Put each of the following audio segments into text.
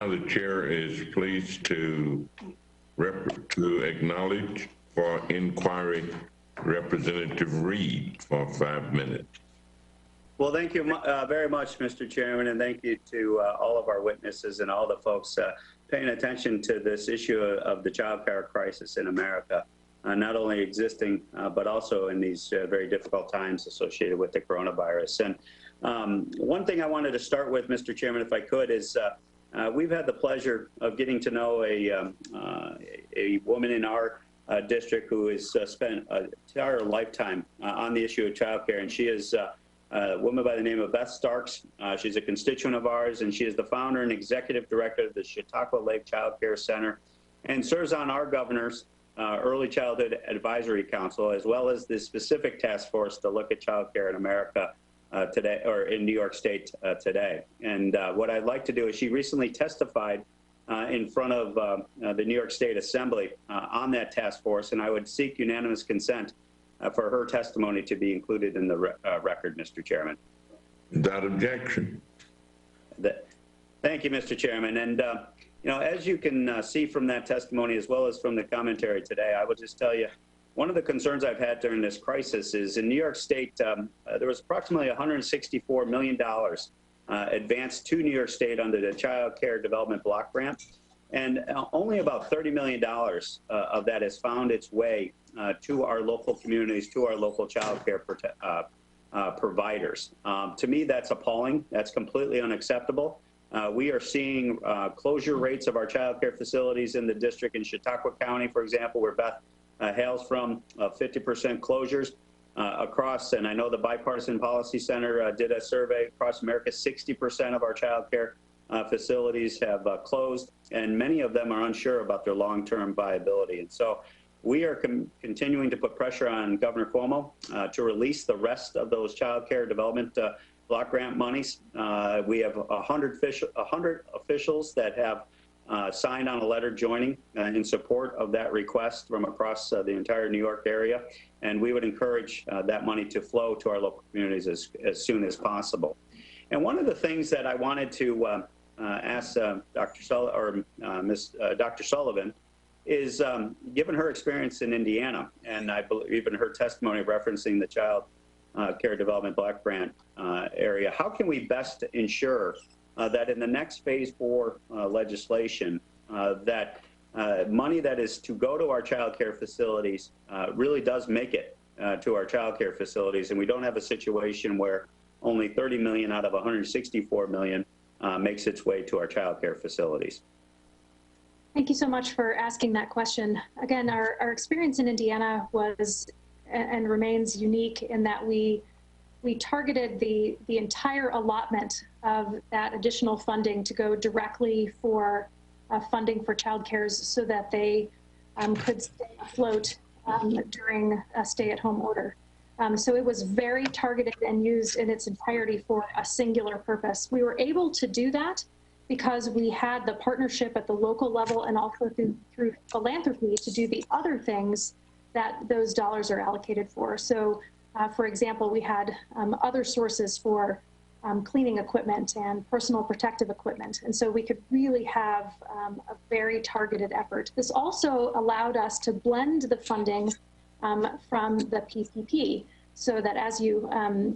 The chair is pleased to acknowledge for inquiry Representative Reed for 5 minutes. Well, thank you very much, Mr. Chairman, and thank you to all of our witnesses and all the folks paying attention to this issue of the child care crisis in America, not only existing, but also in these very difficult times associated with the coronavirus. And one thing I wanted to start with, Mr. Chairman, if I could, is we've had the pleasure of getting to know a woman in our district who has spent an entire lifetime on the issue of child care, and she is a woman by the name of Beth Starks. She's a constituent of ours, and she is the founder and executive director of the Chautauqua Lake Child Care Center and serves on our governor's Early Childhood Advisory Council, as well as the specific task force to look at child care in America today, or in New York State today. And what I'd like to do is, she recently testified in front of the New York State Assembly on that task force, and I would seek unanimous consent for her testimony to be included in the record, Mr. Chairman. Without objection. Thank you, Mr. Chairman. And you know, as you can see from that testimony, as well as from the commentary today, I will just tell you, one of the concerns I've had during this crisis is in New York State, there was approximately $164 million advanced to New York State under the Child Care Development Block Grant. And only about $30 million of that has found its way to our local communities, to our local child care providers. To me, that's appalling. That's completely unacceptable. We are seeing closure rates of our child care facilities in the district in Chautauqua County, for example, where Beth hails from, 50% closures across, and I know the Bipartisan Policy Center did a survey across America. 60% of our child care facilities have closed, and many of them are unsure about their long-term viability. And so we are continuing to put pressure on Governor Cuomo to release the rest of those child care development block grant monies. We have 100 officials that have signed on a letter joining in support of that request from across the entire New York area, and we would encourage that money to flow to our local communities as soon as possible. And one of the things that I wanted to ask Dr. Sullivan is, given her experience in Indiana, and I believe in her testimony referencing the Child Care Development Block Grant area, how can we best ensure that in the next phase 4 legislation, that money that is to go to our child care facilities really does make it to our child care facilities, and we don't have a situation where only $30 million out of $164 million makes its way to our child care facilities? Thank you so much for asking that question. Again, our experience in Indiana was and remains unique in that we targeted the entire allotment of that additional funding to go directly for funding for child cares so that they could stay afloat during a stay-at-home order. So it was very targeted and used in its entirety for a singular purpose. We were able to do that because we had the partnership at the local level and also through philanthropy to do the other things that those dollars are allocated for. So, for example, we had other sources for cleaning equipment and personal protective equipment. And so we could really have a very targeted effort. This also allowed us to blend the funding from the PPP, so that, as you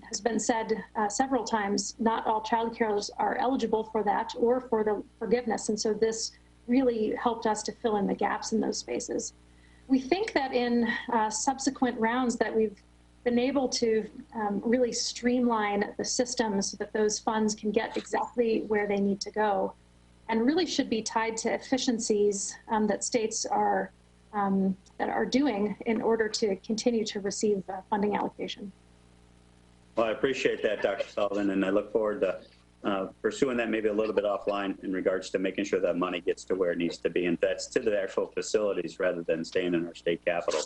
has been said several times, not all child carers are eligible for that or for the forgiveness. And so this really helped us to fill in the gaps in those spaces. We think that in subsequent rounds that we've been able to really streamline the system so that those funds can get exactly where they need to go, and really should be tied to efficiencies that states are doing in order to continue to receive funding allocation. Well, I appreciate that, Dr. Sullivan, and I look forward to pursuing that maybe a little bit offline in regards to making sure that money gets to where it needs to be, and that's to the actual facilities rather than staying in our state capital.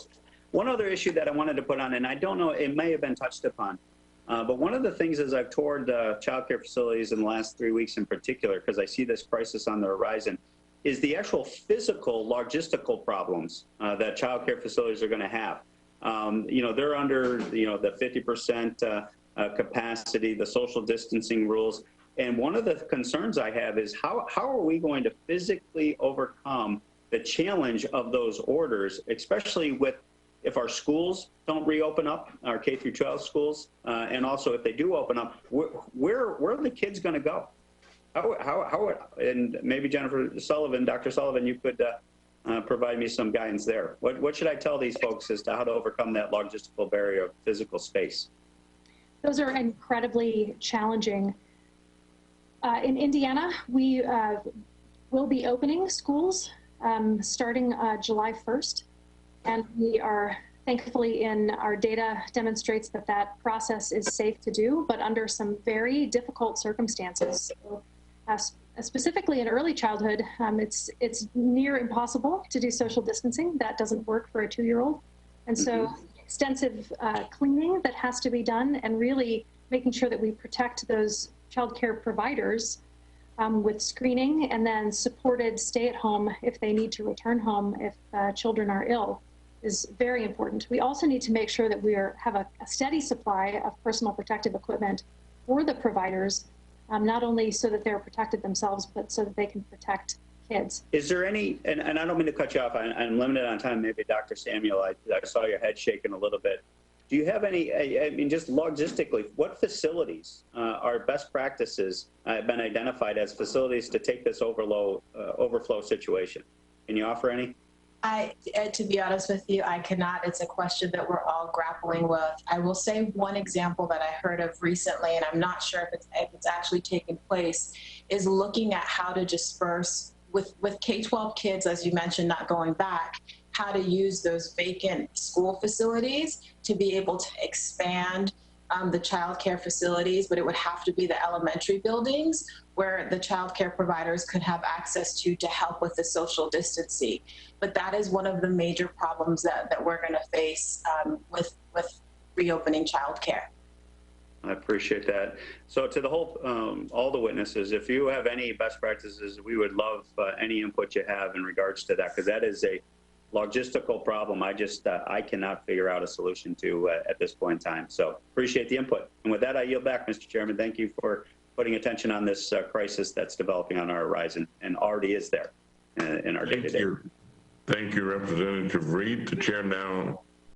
One other issue that I wanted to put on, and I don't know, it may have been touched upon, but one of the things as I've toured child care facilities in the last 3 weeks in particular, because I see this crisis on the horizon, is the actual physical logistical problems that child care facilities are going to have. You know, they're under, you know, the 50% capacity, the social distancing rules. And one of the concerns I have is how are we going to physically overcome the challenge of those orders, especially if our schools don't reopen up, our K through 12 schools, and also if they do open up, where are the kids going to go? And maybe Jennifer Sullivan, Dr. Sullivan, you could provide me some guidance there. What should I tell these folks as to how to overcome that logistical barrier of physical space? Those are incredibly challenging. In Indiana, we will be opening schools starting July 1st. And we are, thankfully, in our data demonstrates that that process is safe to do, but under some very difficult circumstances. So, specifically in early childhood, it's near impossible to do social distancing. That doesn't work for a 2-year-old. And so extensive cleaning that has to be done, and really making sure that we protect those childcare providers with screening, and then supported stay at home if they need to return home if children are ill is very important. We also need to make sure that we have a steady supply of personal protective equipment for the providers, not only so that they're protected themselves, but so that they can protect kids. Is there any, and I don't mean to cut you off, I'm limited on time, maybe Dr. Samuel, I saw your head shaking a little bit. Do you have any, I mean, just logistically, what facilities are best practices have been identified as facilities to take this overflow situation? Can you offer any? To be honest with you, I cannot. It's a question that we're all grappling with. I will say one example that I heard of recently, and I'm not sure if it's actually taken place, is looking at how to disperse with K-12 kids, as you mentioned, not going back, how to use those vacant school facilities to be able to expand the child care facilities, but it would have to be the elementary buildings where the child care providers could have access to help with the social distancing. But that is one of the major problems that we're going to face with reopening child care. I appreciate that. So to the whole, all the witnesses, if you have any best practices, we would love any input you have in regards to that, because that is a logistical problem I cannot figure out a solution to at this point in time. So appreciate the input. And with that, I yield back, Mr. Chairman. Thank you for putting attention on this crisis that's developing on our horizon and already is there in our day-to-day. Thank you, Representative Reed. The chair now